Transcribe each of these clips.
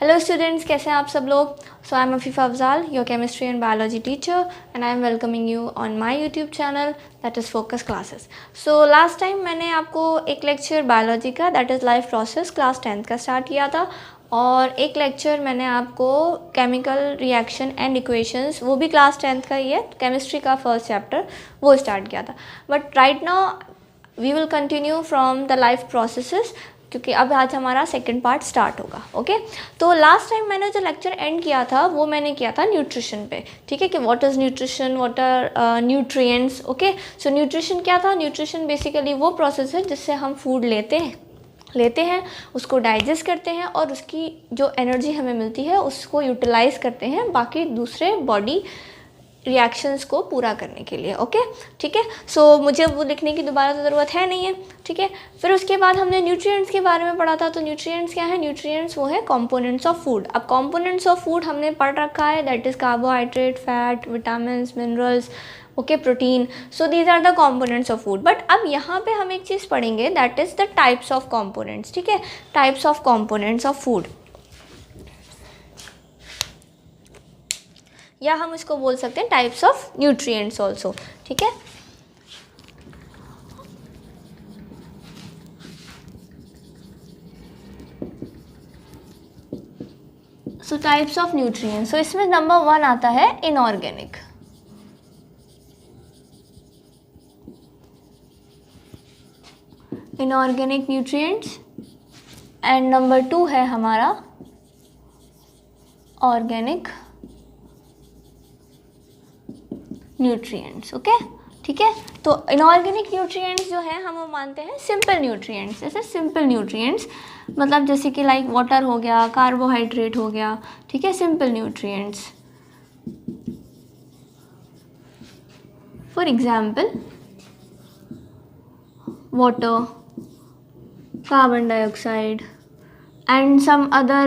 Hello students, कैसे हैं आप सब लोग। So I am Afifa Afzal, your chemistry and biology teacher, and I am welcoming you on my YouTube channel that is focus classes. So last time मैंने आपको एक lecture biology का that is life process class 10th का start किया था, और एक lecture मैंने आपको केमिकल रिएक्शन एंड इक्वेशंस, वो भी क्लास 10th का ही है, केमिस्ट्री का फर्स्ट चैप्टर, वो स्टार्ट किया था। But right now we will continue from the life processes, क्योंकि अब आज हमारा सेकंड पार्ट स्टार्ट होगा। ओके, तो लास्ट टाइम मैंने जो लेक्चर एंड किया था वो मैंने किया था न्यूट्रिशन पे। ठीक है, कि what is nutrition, what are nutrients. Okay, so nutrition क्या था। न्यूट्रिशन बेसिकली वो प्रोसेस है जिससे हम फूड लेते हैं, उसको डाइजेस्ट करते हैं, और उसकी जो एनर्जी हमें मिलती है उसको यूटिलाइज करते हैं बाकी दूसरे बॉडी रिएक्शंस को पूरा करने के लिए। ओके, ठीक है। सो मुझे वो लिखने की दोबारा तो ज़रूरत है नहीं है। ठीक है, फिर उसके बाद हमने न्यूट्रिएंट्स के बारे में पढ़ा था। तो न्यूट्रिएंट्स क्या है। न्यूट्रिएंट्स वो है कंपोनेंट्स ऑफ फूड। अब कंपोनेंट्स ऑफ फूड हमने पढ़ रखा है, that is carbohydrate, fat, vitamins, minerals, okay, protein. So these are the components of food. But अब यहाँ पे हम एक चीज़ पढ़ेंगे, that is the types of components. ठीक है, types of components of food, या हम इसको बोल सकते हैं टाइप्स ऑफ न्यूट्रिएंट्स ऑल्सो। ठीक है, सो टाइप्स ऑफ न्यूट्रिएंट्स। सो इसमें नंबर 1 आता है inorganic. Inorganic nutrients, and number 2 है हमारा ऑर्गेनिक न्यूट्रिएंट्स। ओके, ठीक है। तो इनऑर्गेनिक न्यूट्रिएंट्स जो है हम वो मानते हैं सिंपल न्यूट्रिएंट्स। जैसे सिंपल न्यूट्रिएंट्स मतलब जैसे कि लाइक वाटर हो गया, कार्बोहाइड्रेट हो गया। ठीक है, simple nutrients. For example water, carbon dioxide, and some other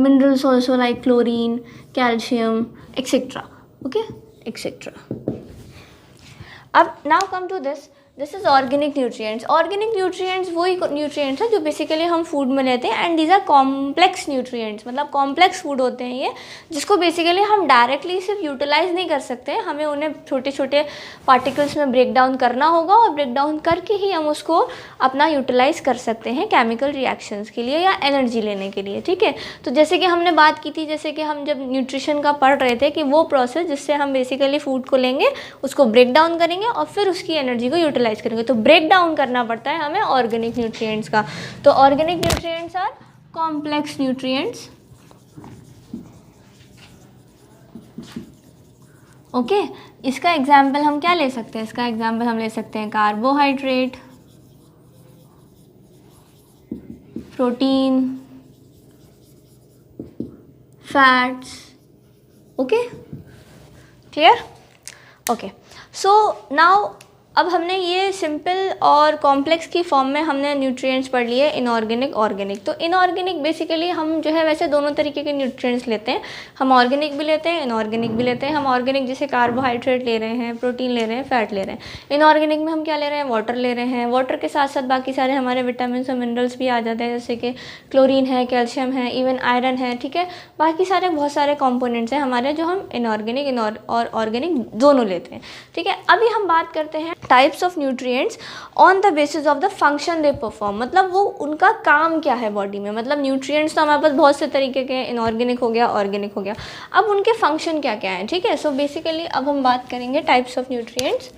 minerals also like chlorine, calcium, etc. Okay, etc. अब now come to this is organic nutrients. Organic nutrients वही न्यूट्रिएंट्स है जो बेसिकली हम फूड में लेते हैं, and these are complex nutrients. मतलब complex food होते हैं ये, जिसको बेसिकली हम डायरेक्टली सिर्फ यूटिलाइज नहीं कर सकते हैं, हमें उन्हें छोटे छोटे पार्टिकल्स में ब्रेक डाउन करना होगा, और ब्रेक डाउन करके ही हम उसको अपना यूटिलाइज कर सकते हैं केमिकल रिएक्शंस के लिए या एनर्जी लेने के लिए। ठीक है, तो जैसे कि हमने बात की थी, जैसे कि हम जब न्यूट्रिशन का पढ़ रहे थे, कि वो प्रोसेस जिससे हम बेसिकली फूड को लेंगे, उसको ब्रेक डाउन करेंगे और फिर उसकी एनर्जी को यूटिलाइज करेंगे। तो ब्रेक डाउन करना पड़ता है हमें ऑर्गेनिक न्यूट्रिएंट्स का। तो organic nutrients are complex nutrients. Okay, इसका एग्जाम्पल हम क्या ले सकते हैं। इसका एग्जाम्पल हम ले सकते हैं carbohydrate, protein, fats. Okay, clear. Okay, so now अब हमने ये सिंपल और कॉम्प्लेक्स की फॉर्म में हमने न्यूट्रिएंट्स पढ़ लिए, इनऑर्गेनिक, ऑर्गेनिक। तो इनऑर्गेनिक बेसिकली हम जो है वैसे दोनों तरीके के न्यूट्रिएंट्स लेते हैं, हम ऑर्गेनिक भी लेते हैं, इनऑर्गेनिक भी लेते हैं। हम ऑर्गेनिक जैसे कार्बोहाइड्रेट ले रहे हैं, प्रोटीन ले रहे हैं, फैट ले रहे हैं। इनऑर्गेनिक में हम क्या ले रहे हैं, वाटर ले रहे हैं। वाटर के साथ साथ बाकी सारे हमारे विटामिन और मिनरल्स भी आ जाते हैं, जैसे कि क्लोरीन है, कैल्शियम है, इवन आयरन है। ठीक है, बाकी सारे बहुत सारे कॉम्पोनेंट्स हैं हमारे जो हम इनऑर्गेनिक और ऑर्गेनिक दोनों लेते हैं। ठीक है, अभी हम बात करते हैं types of nutrients on the basis of the function they perform. मतलब वो उनका काम क्या है बॉडी में। मतलब न्यूट्रिएंट्स तो हमारे पास बहुत से तरीके के, इनऑर्गेनिक हो गया, ऑर्गेनिक हो गया, अब उनके फंक्शन क्या क्या है। ठीक है, सो बेसिकली अब हम बात करेंगे types of nutrients.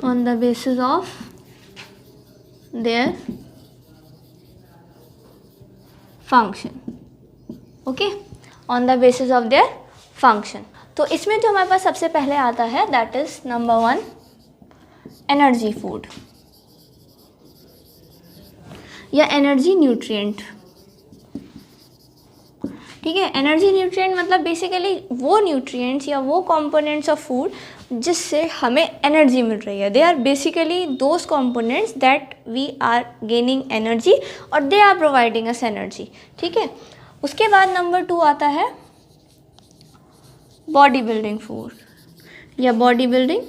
On the basis of their function. Okay, on the basis of their function. तो इसमें जो हमारे पास सबसे पहले आता है that is number 1 energy food या एनर्जी न्यूट्रिएंट। ठीक है, एनर्जी न्यूट्रिएंट मतलब बेसिकली वो न्यूट्रिएंट्स या वो कंपोनेंट्स ऑफ फूड जिससे हमें एनर्जी मिल रही है। They are basically those components that we are gaining energy और they are providing us energy. ठीक है, उसके बाद नंबर 2 आता है बॉडी बिल्डिंग फूड या body building,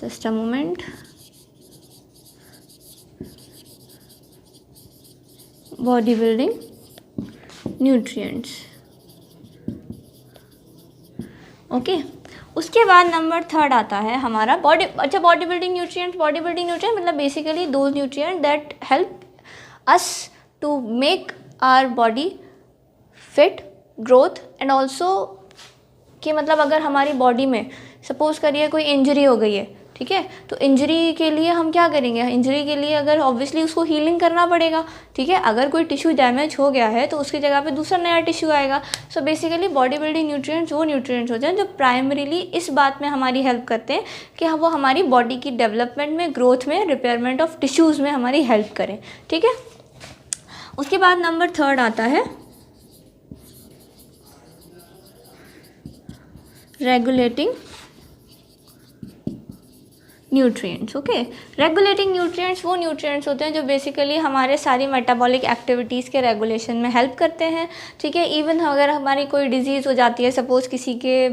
just a moment, body building nutrients. Okay, उसके बाद नंबर 3 आता है हमारा बॉडी बिल्डिंग न्यूट्रिएंट्स मतलब basically those nutrient that help us to make our body fit, growth and also कि मतलब अगर हमारी बॉडी में सपोज़ करिए कोई इंजरी हो गई है, ठीक है, तो इंजरी के लिए हम क्या करेंगे, इंजरी के लिए अगर ऑब्वियसली उसको हीलिंग करना पड़ेगा, ठीक है। अगर कोई टिश्यू डैमेज हो गया है तो उसकी जगह पे दूसरा नया टिश्यू आएगा। So basically body building nutrients वो न्यूट्रिएंट्स होते हैं जो प्राइमरीली इस बात में हमारी हेल्प करते हैं कि वो हमारी बॉडी की डेवलपमेंट में, ग्रोथ में, रिपेयरमेंट ऑफ टिश्यूज़ में हमारी हेल्प करें, ठीक है। उसके बाद नंबर 3 आता है regulating nutrients. Okay, regulating nutrients वो न्यूट्रिएंट्स होते हैं जो बेसिकली हमारे सारी मेटाबॉलिक एक्टिविटीज़ के रेगुलेशन में हेल्प करते हैं, ठीक है। इवन अगर हमारी कोई डिजीज़ हो जाती है, सपोज़ किसी के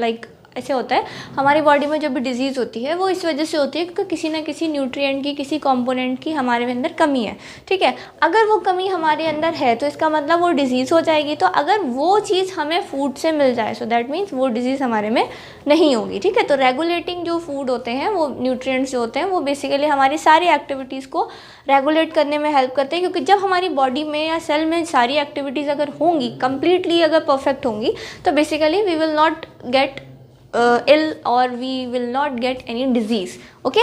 लाइक ऐसे होता है, हमारी बॉडी में जो भी डिजीज़ होती है वो इस वजह से होती है क्योंकि किसी ना किसी न्यूट्रिएंट की, किसी कंपोनेंट की हमारे अंदर कमी है, ठीक है। अगर वो कमी हमारे अंदर है तो इसका मतलब वो डिजीज़ हो जाएगी। तो अगर वो चीज़ हमें फूड से मिल जाए, सो दैट मीन्स वो डिजीज़ हमारे में नहीं होगी, ठीक है। तो रेगुलेटिंग जो फूड होते हैं, वो न्यूट्रिएंट्स जो होते हैं, वो बेसिकली हमारी सारी एक्टिविटीज़ को रेगुलेट करने में हेल्प करते हैं, क्योंकि जब हमारी बॉडी में या सेल में सारी एक्टिविटीज़ अगर होंगी, कम्प्लीटली अगर परफेक्ट होंगी, तो basically we will not get ill or we will not get any disease। Okay,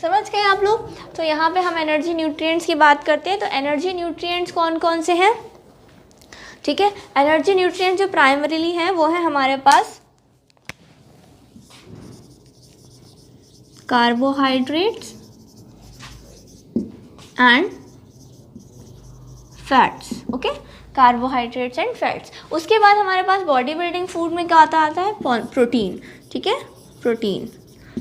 समझ गए आप लोग। तो यहाँ पे हम एनर्जी न्यूट्रिएंट्स की बात करते हैं। तो एनर्जी न्यूट्रिएंट्स कौन कौन से हैं, ठीक है। एनर्जी न्यूट्रिएंट्स जो प्राइमरीली हैं वो है हमारे पास carbohydrates and fats. Okay, carbohydrates and fats. उसके बाद हमारे पास बॉडी बिल्डिंग फूड में क्या आता है प्रोटीन, ठीक है, प्रोटीन।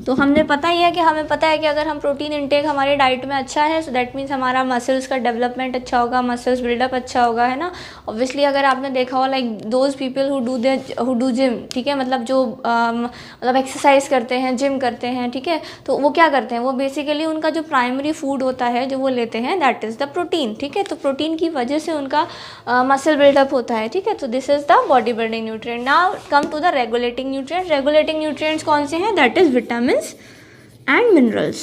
तो हमने पता ही है कि हमें पता है कि अगर हम प्रोटीन इंटेक हमारी डाइट में अच्छा है, सो दैट मीन्स हमारा मसल्स का डेवलपमेंट अच्छा होगा, मसल्स बिल्डअप अच्छा होगा, है ना। ऑब्वियसली अगर आपने देखा हो like those people who do gym, ठीक है, मतलब जो मतलब एक्सरसाइज करते हैं, जिम करते हैं, ठीक है, तो वो क्या करते हैं, वो बेसिकली उनका जो प्राइमरी फूड होता है जो वो लेते हैं, दैट इज़ द प्रोटीन, ठीक है। तो प्रोटीन की वजह से उनका मसल बिल्डअप होता है, ठीक है। तो this is the body building nutrient. Now come to the regulating nutrients. Regulating nutrients कौन से हैं, that is vitamin and minerals।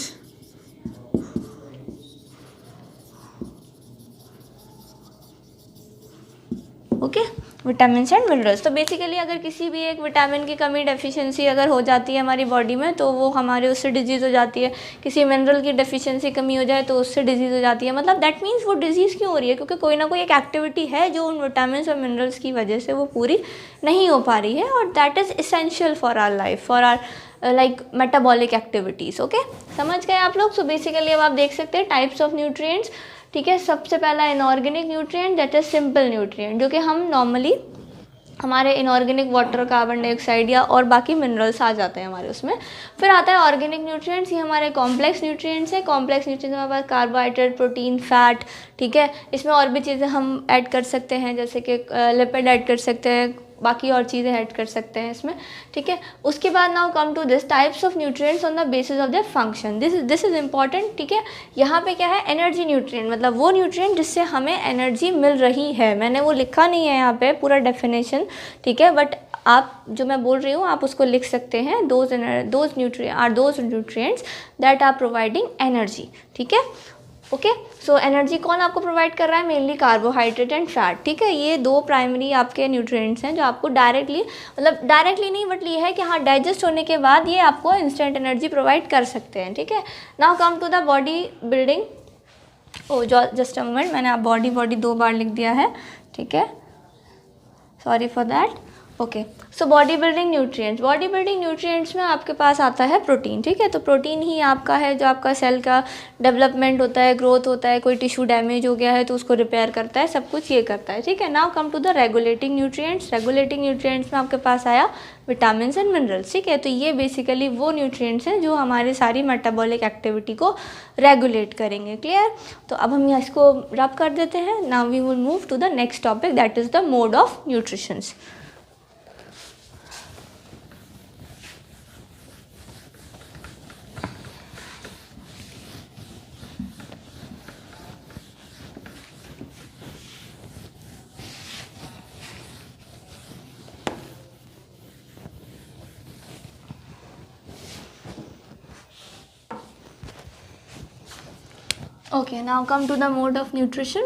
Okay, vitamin and minerals. तो बेसिकली अगर किसी भी एक विटामिन की कमी, डेफिशिएंसी अगर हो जाती है हमारी बॉडी में, तो वो हमारे उससे डिजीज़ हो जाती है। किसी मिनरल की डेफिशिएंसी कमी हो जाए तो उससे डिजीज़ हो जाती है। मतलब दैट मीन्स वो डिजीज़ क्यों हो रही है, क्योंकि कोई ना कोई एक एक्टिविटी है जो उन विटामिन और मिनरल्स की वजह से वो पूरी नहीं हो पा रही है, और that is essential for our life, for our like metabolic activities. Okay, समझ गए आप लोग। सो बेसिकली अब आप देख सकते हैं टाइप्स ऑफ न्यूट्रिएंट्स, ठीक है। सबसे पहला inorganic nutrient, that is simple nutrient, जो कि हम नॉर्मली हमारे इनऑर्गेनिक वाटर, कार्बन डाइऑक्साइड या और बाकी मिनरल्स आ जाते हैं हमारे उसमें। फिर आता है ऑर्गेनिक न्यूट्रिएंट्स, ये हमारे कॉम्प्लेक्स न्यूट्रिएंट्स हैं। कॉम्प्लेक्स न्यूट्रिएंट्स हमारे पास कार्बोहाइड्रेट, प्रोटीन, फैट, ठीक है। इसमें और भी चीज़ें हम ऐड कर सकते हैं, जैसे कि लिपिड ऐड कर सकते हैं, बाकी और चीज़ें ऐड कर सकते हैं इसमें, ठीक है। उसके बाद now come to this types of nutrients on the basis of their function. This is important, ठीक है। यहाँ पे क्या है, एनर्जी न्यूट्रिएंट, मतलब वो न्यूट्रिएंट जिससे हमें एनर्जी मिल रही है। मैंने वो लिखा नहीं है यहाँ पे पूरा डेफिनेशन, ठीक है, बट आप जो मैं बोल रही हूँ आप उसको लिख सकते हैं। Those nutrients that are providing energy, ठीक है। ओके, सो एनर्जी कौन आपको प्रोवाइड कर रहा है, मेनली कार्बोहाइड्रेट एंड फैट, ठीक है। ये दो प्राइमरी आपके न्यूट्रिएंट्स हैं जो आपको डायरेक्टली, मतलब डायरेक्टली नहीं, बट ये है कि हाँ डाइजेस्ट होने के बाद ये आपको इंस्टेंट एनर्जी प्रोवाइड कर सकते हैं, ठीक है। Now come to the body building. Just a moment, मैंने आप बॉडी 2 बार लिख दिया है, ठीक है, sorry for that. Okay, so body building nutrients में आपके पास आता है प्रोटीन, ठीक है। तो प्रोटीन ही आपका है जो आपका सेल का डेवलपमेंट होता है, ग्रोथ होता है, कोई टिश्यू डैमेज हो गया है तो उसको रिपेयर करता है, सब कुछ ये करता है, ठीक है। Now come to the regulating nutrients में आपके पास आया विटामिन एंड मिनरल्स, ठीक है। तो ये बेसिकली वो न्यूट्रिएंट्स हैं जो हमारी सारी मेटाबॉलिक एक्टिविटी को रेगुलेट करेंगे। क्लियर? तो अब हम इसको रब कर देते हैं। Now we will move to the next topic, that is the mode of nutritions. Okay, now come to the mode of nutrition.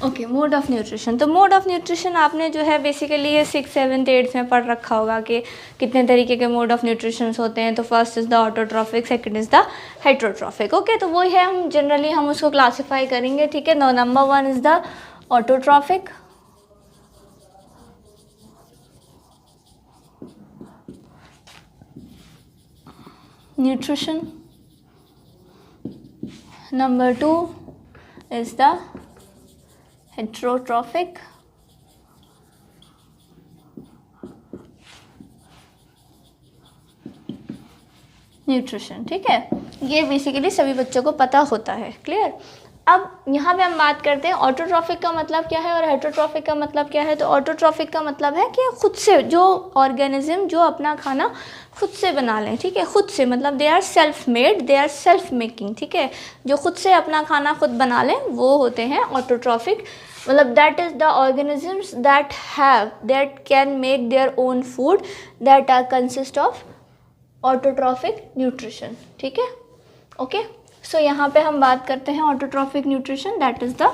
Okay, mode of nutrition. तो मोड ऑफ न्यूट्रिशन आपने जो है बेसिकली ये 6th 7th 8th में पढ़ रखा होगा कि कितने तरीके के मोड ऑफ न्यूट्रिशन होते हैं। तो first is the autotrophic, second is the heterotrophic. Okay, तो वही है, हम जनरली हम उसको क्लासीफाई करेंगे, ठीक है। Number 1 is the autotrophic, nutrition. Number 2 is the heterotrophic. Nutrition, ठीक है। ये बेसिकली सभी बच्चों को पता होता है। क्लियर? अब यहाँ पे हम बात करते हैं ऑटोट्रॉफिक का मतलब क्या है और हेटरोट्रॉफिक का मतलब क्या है। तो ऑटोट्रॉफिक का मतलब है कि खुद से जो ऑर्गेनिज्म जो अपना खाना खुद से बना लें, ठीक है। खुद से मतलब they are self made, they are self making, ठीक है। जो खुद से अपना खाना खुद बना लें वो होते हैं ऑटोट्रॉफिक। मतलब that is the organisms that can make their own food that are consist of autotrophic nutrition, ठीक है। ओके, सो यहाँ पे हम बात करते हैं autotrophic nutrition, that is the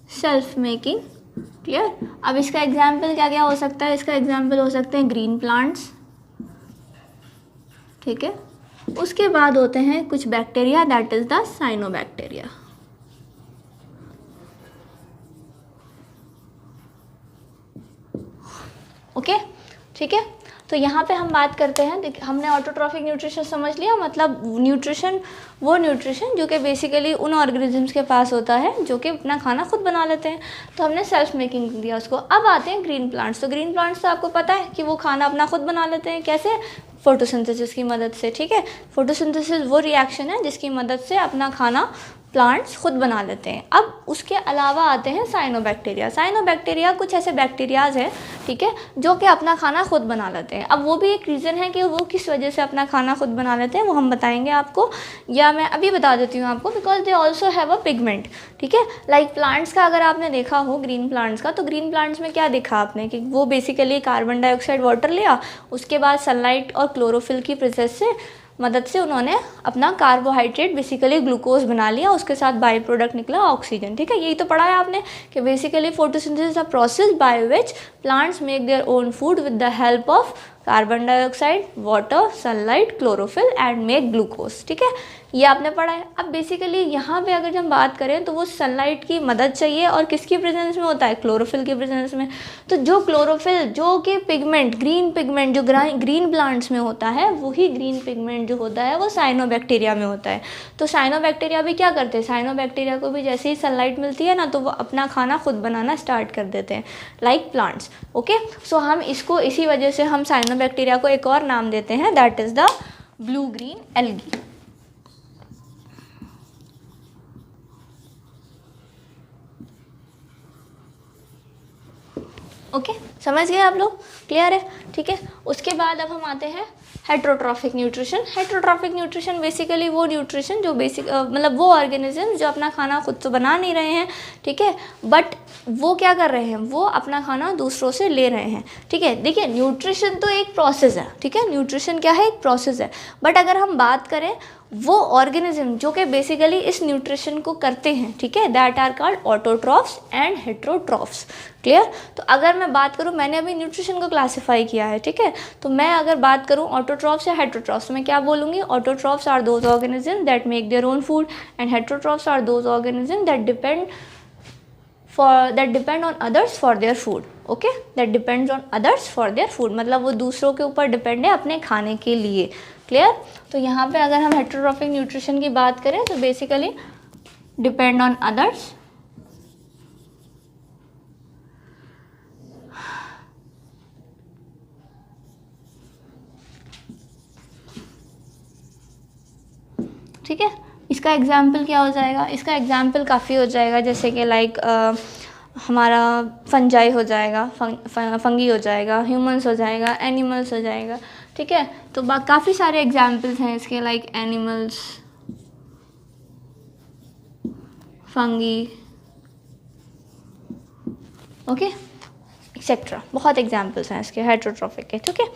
self making. Clear? अब इसका एग्जाम्पल क्या क्या हो सकता है? इसका एग्जाम्पल हो सकते हैं ग्रीन प्लांट्स, ठीक है। उसके बाद होते हैं कुछ bacteria, that is the cyanobacteria. Okay, ठीक है। तो यहाँ पे हम बात करते हैं, हमने ऑटोट्रॉफिक न्यूट्रिशन समझ लिया, मतलब न्यूट्रिशन वो न्यूट्रिशन जो कि बेसिकली उन ऑर्गेनिजम्स के पास होता है जो कि अपना खाना खुद बना लेते हैं। तो हमने सेल्फ मेकिंग दिया उसको। अब आते हैं ग्रीन प्लांट्स। तो ग्रीन प्लांट्स तो आपको पता है कि वो खाना अपना खुद बना लेते हैं। कैसे? फोटोसिंथेसिस की मदद से, ठीक है। फोटोसिंथेसिस वो रिएक्शन है जिसकी मदद से अपना खाना प्लांट्स खुद बना लेते हैं। अब उसके अलावा आते हैं साइनोबैक्टीरिया। साइनोबैक्टीरिया कुछ ऐसे बैक्टीरियाज हैं, ठीक है, जो कि अपना खाना खुद बना लेते हैं। अब वो भी एक रीज़न है कि वो किस वजह से अपना खाना खुद बना लेते हैं, वो हम बताएंगे आपको, या मैं अभी बता देती हूँ आपको। Because they also have a pigment, ठीक है। लाइक प्लांट्स का अगर आपने देखा हो ग्रीन प्लांट्स का, तो ग्रीन प्लांट्स में क्या देखा आपने कि वो बेसिकली कार्बन डाइऑक्साइड वाटर लिया, उसके बाद सनलाइट और क्लोरोफिल की प्रोसेस से मदद से उन्होंने अपना कार्बोहाइड्रेट बेसिकली ग्लूकोज बना लिया, उसके साथ बाई प्रोडक्ट निकला ऑक्सीजन, ठीक है। यही तो पढ़ा है आपने कि basically photosynthesis a process by which plants make their own food with the help of carbon dioxide, water, sunlight, chlorophyll and make glucose, ठीक है। ये आपने पढ़ा है। अब बेसिकली यहाँ पे अगर हम बात करें तो वो सनलाइट की मदद चाहिए और किसकी प्रेजेंस में होता है? क्लोरोफिल की प्रेजेंस में। तो जो क्लोरोफिल जो कि पिगमेंट, ग्रीन पिगमेंट जो ग्रीन प्लांट्स में होता है, वही ग्रीन पिगमेंट जो होता है वो साइनोबैक्टीरिया में होता है। तो साइनोबैक्टीरिया भी क्या करते हैं? साइनोबैक्टीरिया को भी जैसे ही सनलाइट मिलती है ना, तो वो अपना खाना खुद बनाना स्टार्ट कर देते हैं, लाइक प्लांट्स। ओके, सो हम इसको इसी वजह से हम साइनोबैक्टीरिया को एक और नाम देते हैं, that is the blue green algae. Okay, समझ गए आप लोग? क्लियर है? ठीक है। उसके बाद अब हम आते हैं heterotrophic nutrition. Heterotrophic nutrition basically वो न्यूट्रिशन जो मतलब वो ऑर्गेनिज्म जो अपना खाना खुद तो बना नहीं रहे हैं, ठीक है, बट वो क्या कर रहे हैं? वो अपना खाना दूसरों से ले रहे हैं, ठीक है। देखिए, न्यूट्रिशन तो एक प्रोसेस है, ठीक है। न्यूट्रिशन क्या है? एक प्रोसेस है। बट अगर हम बात करें वो ऑर्गेनिज्म जो कि बेसिकली इस न्यूट्रिशन को करते हैं, ठीक है, that are called autotrophs and heterotrophs. Clear? तो अगर मैं बात करूं, मैंने अभी न्यूट्रिशन को क्लासीफाई किया है, ठीक है, तो मैं अगर बात करूं ऑटोट्रॉफ्स या हेट्रोट्रॉफ्स, तो मैं क्या बोलूँगी? Autotrophs are those organism that make their own food and heterotrophs are those organism that depend that depend on others for their food, okay, that depends on others for their food, मतलब वो दूसरों के ऊपर depend है अपने खाने के लिए। क्लियर? तो यहाँ पे अगर हम हेटेरोट्रॉफिक न्यूट्रिशन की बात करें तो बेसिकली डिपेंड ऑन अदर्स ठीक है। इसका एग्जाम्पल क्या हो जाएगा? इसका एग्जाम्पल काफ़ी हो जाएगा, जैसे कि लाइक हमारा फंजाई हो जाएगा, फंगी हो जाएगा, ह्यूमंस हो जाएगा, एनिमल्स हो जाएगा, ठीक है। तो काफ़ी सारे एग्जाम्पल्स हैं इसके, like animals, fungi, okay, etcetera, बहुत एग्जाम्पल्स हैं इसके हेटेरोट्रॉफिक के, ठीक है।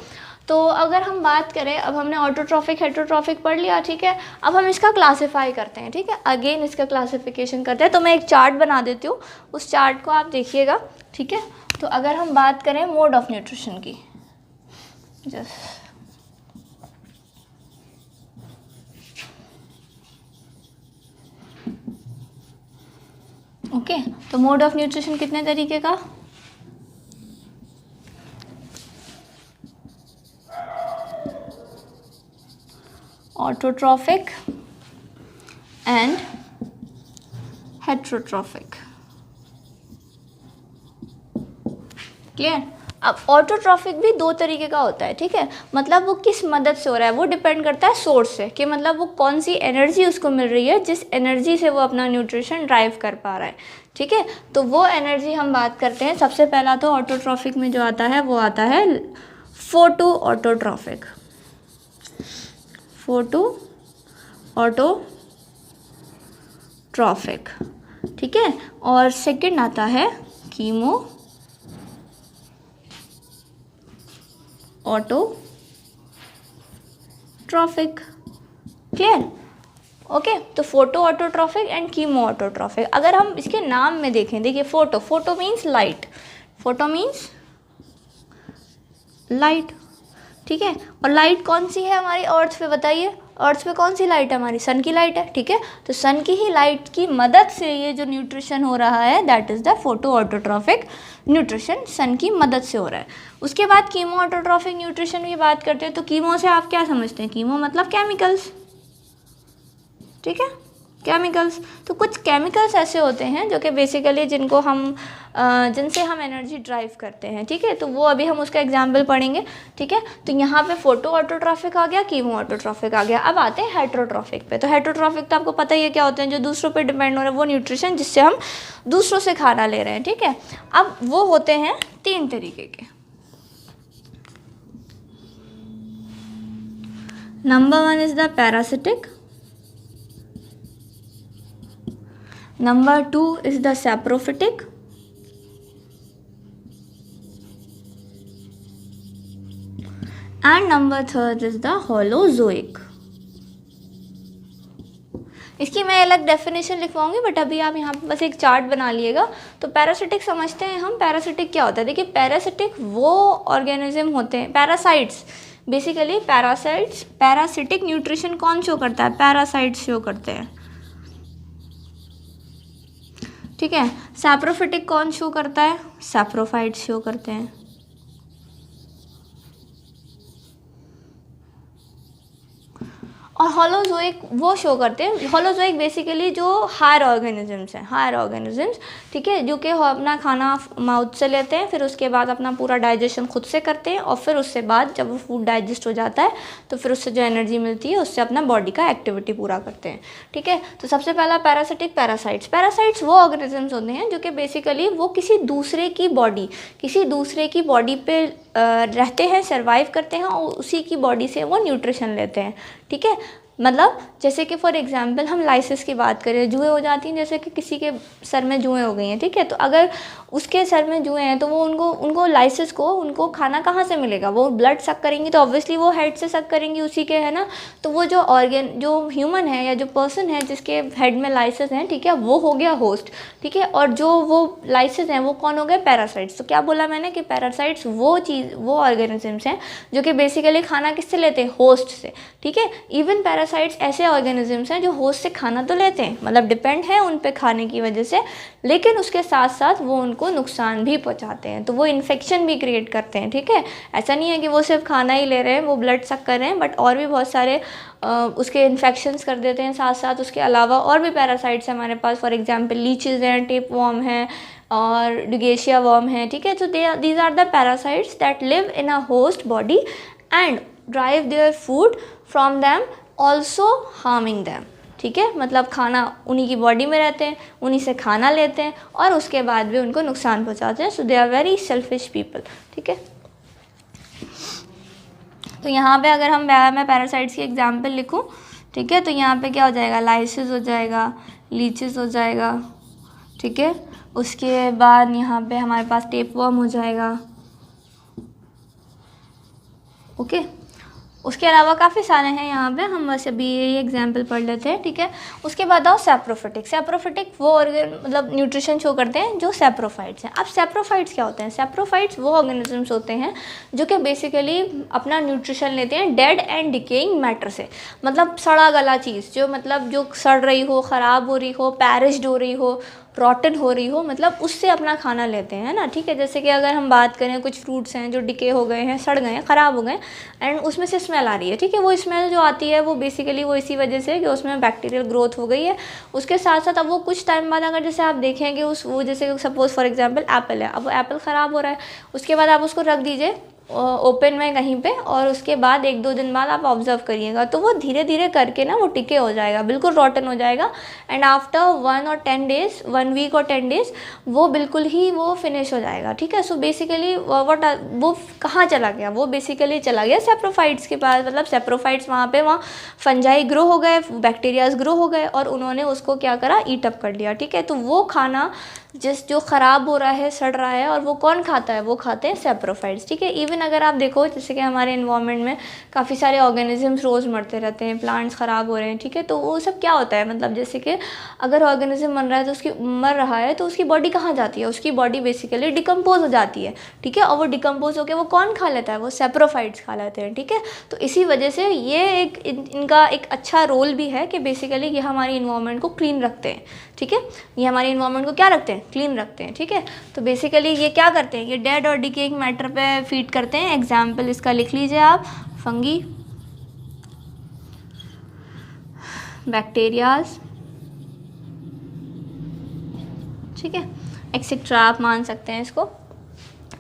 तो अगर हम बात करें, अब हमने ऑटोट्रॉफिक हेटेरोट्रॉफिक पढ़ लिया, ठीक है। अब हम इसका क्लासीफाई करते हैं, ठीक है, अगेन इसका क्लासिफिकेशन करते हैं। तो मैं एक चार्ट बना देती हूँ, उस चार्ट को आप देखिएगा, ठीक है। तो अगर हम बात करें मोड ऑफ न्यूट्रिशन की, जस्ट ओके, तो मोड ऑफ न्यूट्रिशन कितने तरीके का? Autotrophic and heterotrophic. क्लियर? अब ऑटोट्रॉफिक भी दो तरीके का होता है, ठीक है, मतलब वो किस मदद से हो रहा है, वो डिपेंड करता है सोर्स से, कि मतलब वो कौन सी एनर्जी उसको मिल रही है, जिस एनर्जी से वो अपना न्यूट्रिशन ड्राइव कर पा रहा है, ठीक है। तो वो एनर्जी हम बात करते हैं। सबसे पहला तो ऑटोट्रॉफिक में जो आता है वो आता है फोटो ऑटोट्रॉफिक, फोटो ऑटोट्रॉफिक, ठीक है। और सेकंड आता है कीमो ऑटोट्रॉफिक। क्लियर? ओके, तो photo autotrophic and chemo autotrophic. अगर हम इसके नाम में देखें, देखिए photo means light, photo means light, ठीक है। और लाइट कौन सी है हमारी अर्थ पे, बताइए, अर्थ पे कौन सी लाइट है हमारी? सन की लाइट है, ठीक है। तो सन की ही लाइट की मदद से ये जो न्यूट्रिशन हो रहा है, that is the photoautotrophic nutrition, sun की मदद से हो रहा है। उसके बाद कीमो ऑटोट्रॉफिक न्यूट्रिशन की बात करते हैं। तो कीमो से आप क्या समझते हैं? कीमो मतलब केमिकल्स, ठीक है, केमिकल्स। तो कुछ केमिकल्स ऐसे होते हैं जो कि बेसिकली जिनसे हम एनर्जी ड्राइव करते हैं, ठीक है। तो वो अभी हम उसका एग्जाम्पल पढ़ेंगे, ठीक है। तो यहाँ पे फोटो ऑटोट्रॉफिक आ गया, कीमो ऑटोट्रॉफिक आ गया। अब आते हैं हेटेरोट्रॉफिक पे। तो हेटेरोट्रॉफिक तो आपको पता ही है क्या होते हैं, जो दूसरों पे डिपेंड हो रहे हैं, वो न्यूट्रिशन जिससे हम दूसरों से खाना ले रहे हैं, ठीक है। अब वो होते हैं 3 तरीके के। Number 1 is the parasitic, number 2 is the saprophytic, and number 3 is the holozoic। इसकी मैं अलग डेफिनेशन लिखवाऊंगी, बट अभी आप यहाँ पे बस एक चार्ट बना लिएगा। तो पैरासिटिक समझते हैं हम। पैरासिटिक क्या होता है? देखिए, पैरासिटिक वो ऑर्गेनिज्म होते हैं, पैरासाइट्स, बेसिकली पैरासिटिक न्यूट्रिशन कौन शो करता है? पैरासाइट्स शो करते हैं, ठीक है। सैप्रोफिटिक कौन शो करता है? सैप्रोफाइट्स शो करते हैं। और होलोजोइक वो शो करते हैं। होलोजोइक बेसिकली जो हायर ऑर्गेनिजम्स हैं, ठीक है, जो कि अपना खाना माउथ से लेते हैं, फिर उसके बाद अपना पूरा डाइजेशन खुद से करते हैं, और फिर उससे बाद जब वो फूड डाइजेस्ट हो जाता है तो फिर उससे जो एनर्जी मिलती है उससे अपना बॉडी का एक्टिविटी पूरा करते हैं, ठीक है। तो सबसे पहला पैरासिटिक, पैरासाइट्स वो ऑर्गेनिजम्स होते हैं जो कि बेसिकली वो किसी दूसरे की बॉडी पे रहते हैं, सर्वाइव करते हैं, और उसी की बॉडी से वो न्यूट्रिशन लेते हैं, ठीक है। मतलब जैसे कि फॉर एग्जांपल हम लाइसिस की बात करें, जुएँ हो जाती हैं, जैसे कि किसी के सर में जुएँ हो गई हैं, ठीक है। तो अगर उसके सर में जुएँ हैं तो वो उनको लाइसिस को उनको खाना कहाँ से मिलेगा? वो ब्लड सक करेंगी तो ऑब्वियसली वो हेड से सक करेंगी उसी के, है ना। तो वो जो ह्यूमन है या जो पर्सन है जिसके हेड में लाइसिस हैं, ठीक है, वो हो गया होस्ट, ठीक है। और जो वो लाइसिस हैं वो कौन हो गए? पैरासाइट्स। तो क्या बोला मैंने कि पैरासाइट्स वो ऑर्गेनिजम्स हैं जो कि बेसिकली खाना किससे लेते हैं? होस्ट से, ठीक है। इवन पैरासाइट्स ऐसे ऑर्गेनिजम्स हैं जो होस्ट से खाना तो लेते हैं, मतलब डिपेंड है उन पे खाने की वजह से, लेकिन उसके साथ साथ वो उनको नुकसान भी पहुंचाते हैं, तो वो इन्फेक्शन भी क्रिएट करते हैं। ठीक है, ऐसा नहीं है कि वो सिर्फ खाना ही ले रहे हैं, वो ब्लड सक कर रहे हैं, बट और भी बहुत सारे उसके इन्फेक्शंस कर देते हैं साथ साथ। उसके अलावा और भी पैरासाइट्स हैं हमारे पास, फॉर एग्जांपल लीचेस हैं, टेप वॉर्म हैं और डुगेशिया वॉर्म है। ठीक है, तो these are the parasites that live in a host body and drive their food from them, also harming them. ठीक है, मतलब खाना उन्हीं की बॉडी में रहते हैं, उन्हीं से खाना लेते हैं और उसके बाद भी उनको नुकसान पहुंचाते हैं। So they are very selfish people. ठीक है, तो यहाँ पे अगर मैं पैरासाइट्स की एग्जांपल लिखूँ, ठीक है, तो यहाँ पे क्या हो जाएगा, लाइसिस हो जाएगा, लीचेस हो जाएगा। ठीक है, उसके बाद यहाँ पे हमारे पास टेपवर्म हो जाएगा। ओके, उसके अलावा काफ़ी सारे हैं यहाँ पे, हम बस अभी यही एग्जांपल पढ़ लेते हैं। ठीक है, उसके बाद आओ सैप्रोफिटिक। सैप्रोफिटिक वो मतलब न्यूट्रिशन शो करते हैं जो सैप्रोफाइट्स हैं। अब सैप्रोफाइट्स क्या होते हैं? सैप्रोफाइट्स वो ऑर्गेनिजम्स होते हैं जो कि बेसिकली अपना न्यूट्रिशन लेते हैं डेड एंड डिकेइंग मैटर से, मतलब सड़ा गला चीज़, जो मतलब जो सड़ रही हो, ख़राब हो रही हो, पैरिश्ड हो रही हो, रॉटन हो रही हो, मतलब उससे अपना खाना लेते हैं ना। ठीक है, जैसे कि अगर हम बात करें, कुछ फ्रूट्स हैं जो डिके हो गए हैं, सड़ गए हैं, ख़राब हो गए एंड उसमें से स्मेल आ रही है। ठीक है, वो स्मेल जो आती है वो बेसिकली वो इसी वजह से कि उसमें बैक्टीरियल ग्रोथ हो गई है। उसके साथ साथ अब वो कुछ टाइम बाद अगर जैसे आप देखेंगे वो जैसे सपोज़ फॉर एग्जांपल एप्पल है, अब वो एप्पल ख़राब हो रहा है, उसके बाद आप उसको रख दीजिए ओपन में कहीं पे, और उसके बाद 1-2 दिन बाद आप ऑब्जर्व करिएगा तो वो धीरे धीरे करके ना वो टिके हो जाएगा, बिल्कुल रॉटन हो जाएगा एंड आफ्टर 1 और 10 डेज, 1 वीक और 10 डेज वो बिल्कुल ही वो फिनिश हो जाएगा। ठीक है, सो बेसिकली वो कहाँ चला गया? वो बेसिकली चला गया सैप्रोफाइट्स के पास, मतलब सैप्रोफाइट्स वहाँ फंजाई ग्रो हो गए, बैक्टीरियाज ग्रो हो गए और उन्होंने उसको क्या करा, ईट अप कर लिया। ठीक है, तो वो खाना जो ख़राब हो रहा है, सड़ रहा है, और वो कौन खाता है? वो खाते हैं सैप्रोफाइट्स। ठीक है, इवन अगर आप देखो जैसे कि हमारे एनवायरनमेंट में काफ़ी सारे ऑर्गेनिजम्स रोज़ मरते रहते हैं, प्लांट्स ख़राब हो रहे हैं। ठीक है, तो वो सब क्या होता है, मतलब जैसे कि अगर ऑर्गेनिज्म मर रहा है तो उसकी बॉडी कहाँ जाती है? उसकी बॉडी बेसिकली डिकम्पोज हो जाती है। ठीक है, और वो डिकम्पोज होकर वो कौन खा लेता है? वो सैप्रोफाइट्स खा लेते हैं। ठीक है, तो इसी वजह से ये एक इनका एक अच्छा रोल भी है कि बेसिकली ये हमारी इन्वायरमेंट को क्लीन रखते हैं। ठीक है, ये हमारी इन्वायरमेंट को क्या रखते हैं? क्लीन रखते हैं। ठीक है, तो बेसिकली ये क्या करते हैं? ये डेड और डिकेइंग मैटर पे फीड करते हैं। एग्जाम्पल इसका लिख लीजिए आप, फंगी, बैक्टीरियाज, ठीक है, एक्सेट्रा आप मान सकते हैं इसको।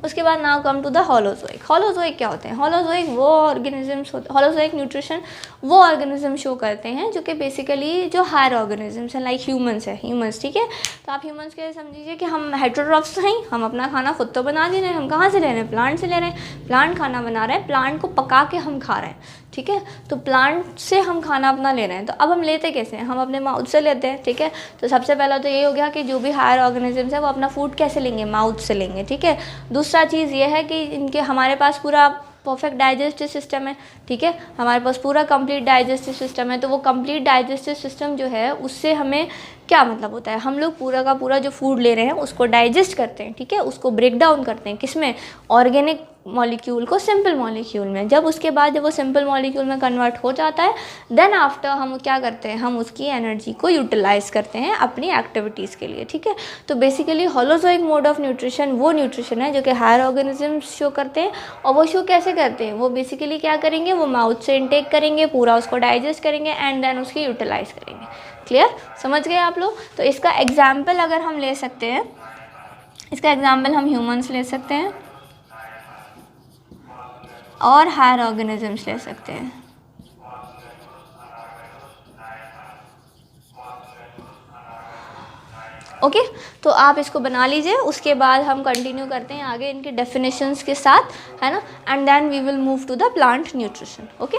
उसके बाद now come to the holozoic. Holozoic क्या होते हैं? होलोजोइक वो ऑर्गेनिजम्स होते हैं, होलोजोइक न्यूट्रिशन वो ऑर्गेनिज्म शो करते हैं जो कि बेसिकली जो हायर ऑर्गेनिजम्स हैं, लाइक ह्यूमंस है, ह्यूमंस। ठीक है, तो आप ह्यूमंस के समझिए कि हम हेटेरोट्रॉफ्स हैं, हम अपना खाना खुद तो बना नहीं रहे हैं, हम कहाँ से ले रहे हैं? प्लांट से ले रहे हैं। प्लांट खाना बना रहे हैं, प्लांट को पका के हम खा रहे हैं। ठीक है, तो प्लांट से हम खाना अपना ले रहे हैं, तो अब हम लेते कैसे हैं? हम अपने माउथ से लेते हैं। ठीक है, तो सबसे पहला तो ये हो गया कि जो भी हायर ऑर्गेनिजम्स है वो अपना फूड कैसे लेंगे? माउथ से लेंगे। ठीक है, दूसरा चीज़ ये है कि इनके हमारे पास पूरा परफेक्ट डाइजेस्टिव सिस्टम है। ठीक है, हमारे पास पूरा कंप्लीट डाइजेस्टिव सिस्टम है, तो वो कंप्लीट डाइजेस्टिव सिस्टम जो है उससे हमें क्या मतलब होता है? हम लोग पूरा का पूरा जो फूड ले रहे हैं उसको डाइजेस्ट करते हैं। ठीक है, उसको ब्रेक डाउन करते हैं, किसमें? ऑर्गेनिक मॉलिक्यूल को सिंपल मॉलिक्यूल में। जब वो सिंपल मॉलिक्यूल में कन्वर्ट हो जाता है, देन आफ्टर हम क्या करते हैं? हम उसकी एनर्जी को यूटिलाइज करते हैं अपनी एक्टिविटीज़ के लिए। ठीक है, तो basically holozoic mode of nutrition वो न्यूट्रिशन है जो कि हायर ऑर्गेनिज्म शो करते हैं। और वो शो कैसे करते हैं? वो बेसिकली क्या करेंगे? वो माउथ से इनटेक करेंगे, पूरा उसको डाइजेस्ट करेंगे एंड देन उसकी यूटिलाइज करेंगे। क्लियर? समझ गए आप लोग? तो इसका एग्जाम्पल अगर हम ले सकते हैं, इसका एग्जाम्पल हम ह्यूमंस ले सकते हैं और हायर ऑर्गेनिजम्स ले सकते हैं। ओके, तो आप इसको बना लीजिए, उसके बाद हम कंटिन्यू करते हैं आगे इनके डेफिनेशंस के साथ, है ना, and then we will move to the plant nutrition. Okay.